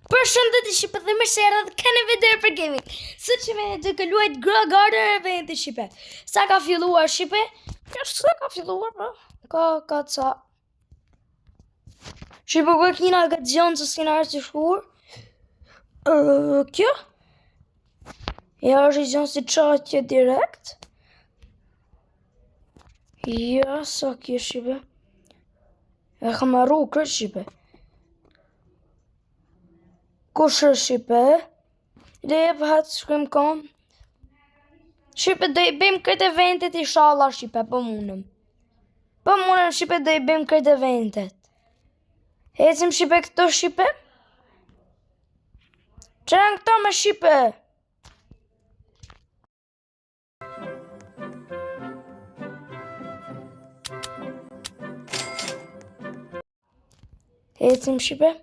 Përshëndetje Shqipe dhe mirë se erdhët kene video për gaming. Sot që me të këluajt Grog Garden eventi Shqipe. Sa ka filluar Shqipe? Sa ka filluar, bro? Ka ca. Shqipe për kina ka të gjonë që s'kina është të shkuar. Kjo? Ja është i gjonë si qatje direkt. Ja, sa kjo Shqipe. E ka marru kërë Shqipe. Kush është Shqipe? Dhe e për shkrim kom. Shqipe dhe i bëjmë këtë eventet i shala Shqipe, po munëm. Po munëm Shqipe dhe i bëjmë këtë eventet. Ecim Shqipe këto Shqipe? Qërën këto me Shqipe? Ecim Shqipe?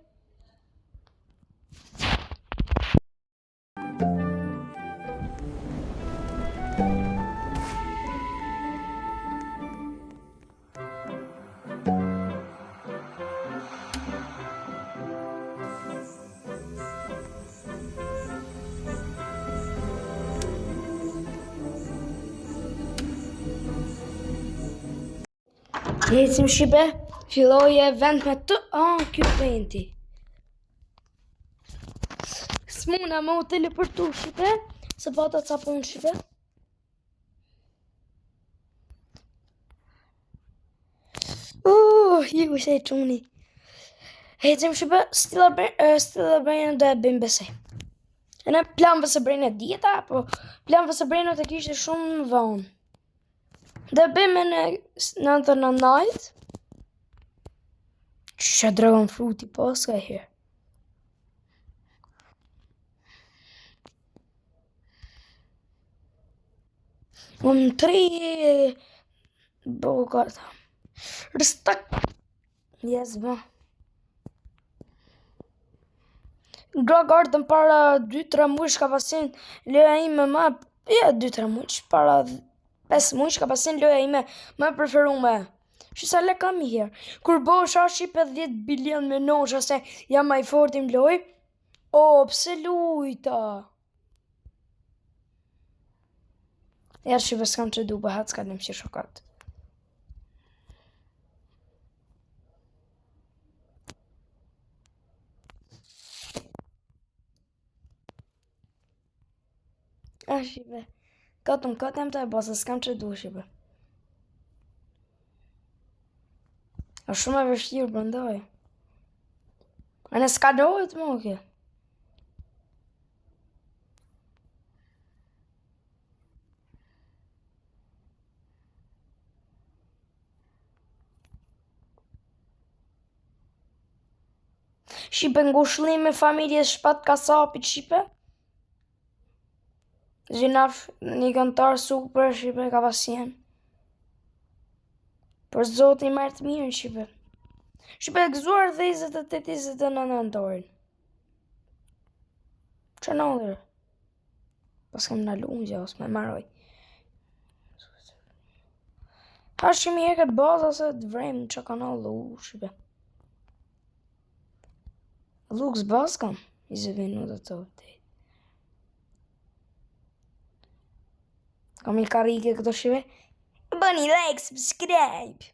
Ecim Shqipe, filloj event me të, kjo eventi. S'muna me u teleportu Shqipe, se po të capun Shqipe. Jiku se i quni. Ecim Shqipe, stila brejnë dhe bim besej. E ne planve se brejnë e djeta, po planve se brejnë të kishtë shumë në vonë. Dhe bëjmë në 99. Që dragon fruti po s'ka herë. Unë 3 bogata. Rëstak. Yes, ba. Grog Garden para 2-3 muaj ka pasin leja ime ma. Ja, 2-3 muaj para 5 muaj ka pasin loja ime më preferume. Që sa le kam i herë. Kur bosha Shqipe 10 bilion me nosha se jam ma i fortim loj. Pse lujta? Ja Shqipe s'kam që du bëhat s'ka lim që shokat. Shqipe. Katëm të e basa, s'kam që du Shqipe. A shumë e vështirë bëndoj. A në s'ka dojët më oke. Shqipe ngushëllim me familjes shpat kasapit Shqipe. Gjinaf një këntar super Shqipe ka pasjen. Për zotë i marrë të mirë Shqipe. Shqipe e gëzuar 28-29 nëntorin. Që në odhërë? Pas kam në lumë gjas me maroj. Ha shumë e këtë baza se të vrejmë që ka në lu Shqipe. Lux bas kam 20 minuta të update. Kam i karike këto Shqipe. Bëni like, subscribe.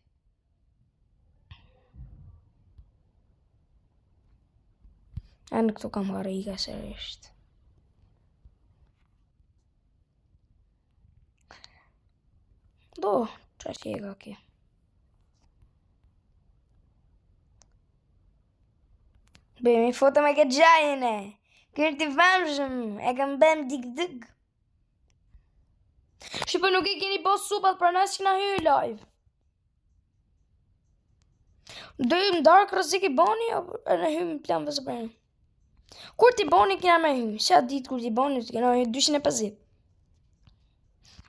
E në këtu kam karike sërisht. Do, që që e ka kje. Bëjmë i foto me këtë gjajene. Kërë t'i famshëm, e kam bëm dik-dik. Shqipe nuk e keni po supat për nësë që na hyë live. Dojmë dark rëzik i boni, e në hyë më planve së përnë. Kur t'i boni kina me hyë? Qa ditë kur t'i boni, t'kina hyë 250.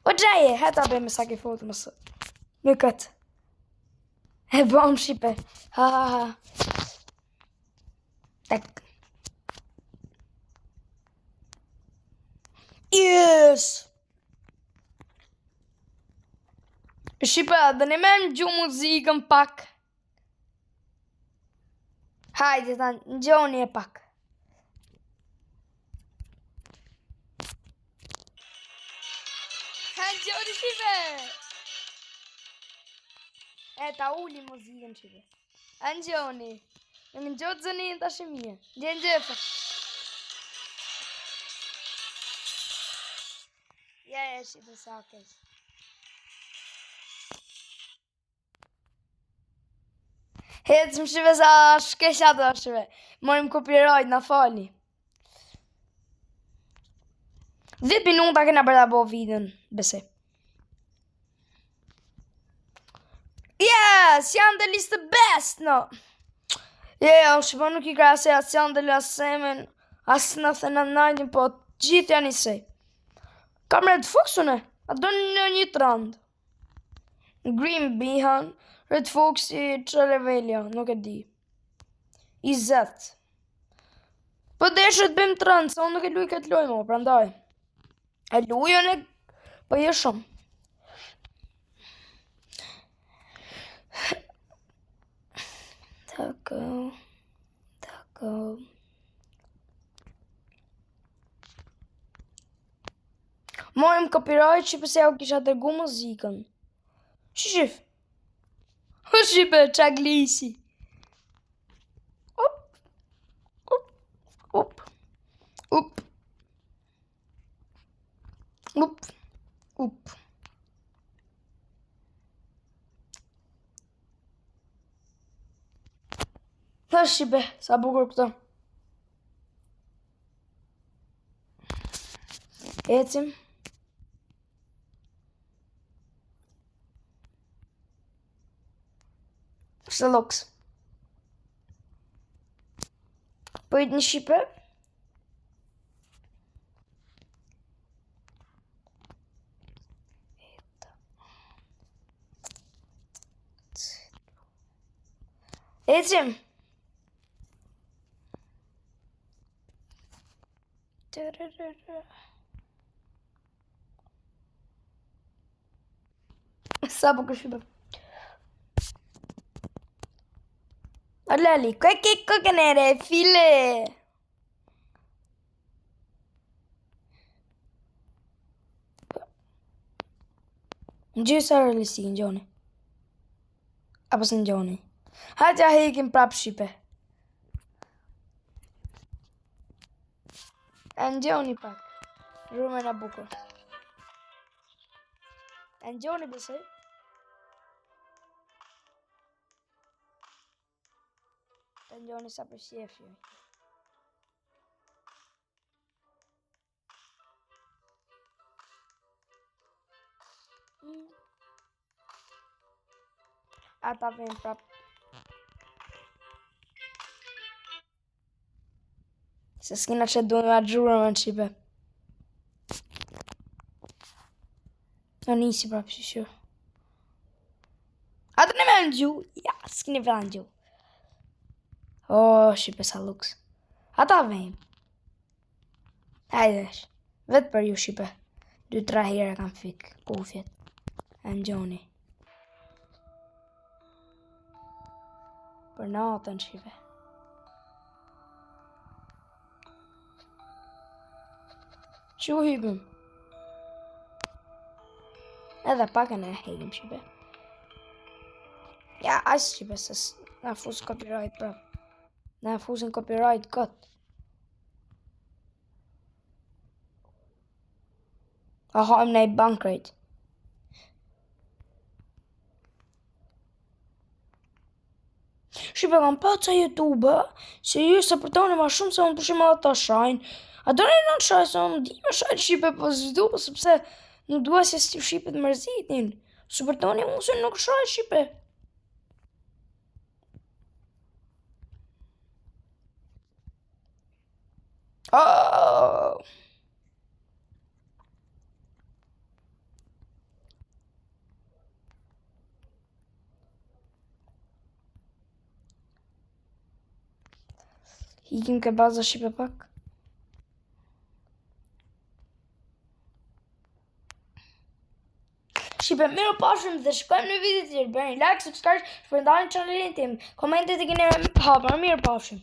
O gjaje, heta bëjmë sa ke foto më së. Në këtë. E bom Shqipe. Ha. Tak. Yes! Shqipe, dhe në me më gju muzikën pak. Hajde, ta në gjoni e pak. Gjoni shive! Ta uli muzikën shive. Gjoni. Në gjotë zënin të shimie. Gjenë gjefë. Ja, shive sa kesh. Hecëm shive sa shkesha të shive. Morim copyright, na fali. 10 minuta kena për ta bo videon, besoj. Yes, janë dhe listë best, no. Shqipë nuk I krasë, asë janë dhe lasemen, asë në thënë nëjnë, po gjithë janë isej. Kam Red Fox-une, a do në një të randë. Green Behan, Red Fox I që levelja, nuk e di. I zet. Po deshet bim të randë, sa unë nuk e luj këtë loj mo, prandaj. E lujën e po je shumë. Tako. Morim copyright që pëse u kisha dërgu muzikën. Shif. Shipe, qaglisi. Up. Shipe, sa bukur këto. Ecim. Së loks. Pëjt një shipe. Ecim. Sa bukur shipe. Lali, che nere, file. Në gjithë sa realisti, në gjoni. Apo së në gjoni. Hajtë ja hekim prap shipe. Në gjoni pak. Rume në bukur. Në gjoni besoj. Në gjoni sa për shjefjoj. Ata vem prap. Se s'kina që duhe me gjurë me në qipe. Në nisi prap shishur. Ata në me në gjuh. Ja, s'kini vra në gjuh. Shipe sa luks. Ata vem. Hajdesh. Vetë për ju shipe. 2-3 herë kam fik kufjet. Në gjoni. Për natën shipe. Që u hybëm? Edhe pak e në hekim shipe. Ja, asë shipe, se në fusë copyright prap. Në fusën copyright këtë. Aha, im në I bankrate. Shipe, kam pa ca YouTube, se ju se përtoni ma shumë se unë përshim edhe ta shajnë. A do në shaj, se unë di me shajnë shipe, po zdu, sepse nuk duha se si shipet mërzitin. Se përtoni unë se nuk shajnë shipe. Hikim ke baza shipe pak. Shipe, mirë pashëm dhe shkojmë në video tjerë. Bëni like, subscribe, shpërndajnë chanelin tim. Komentet e kene me hapër, mirë pashëm.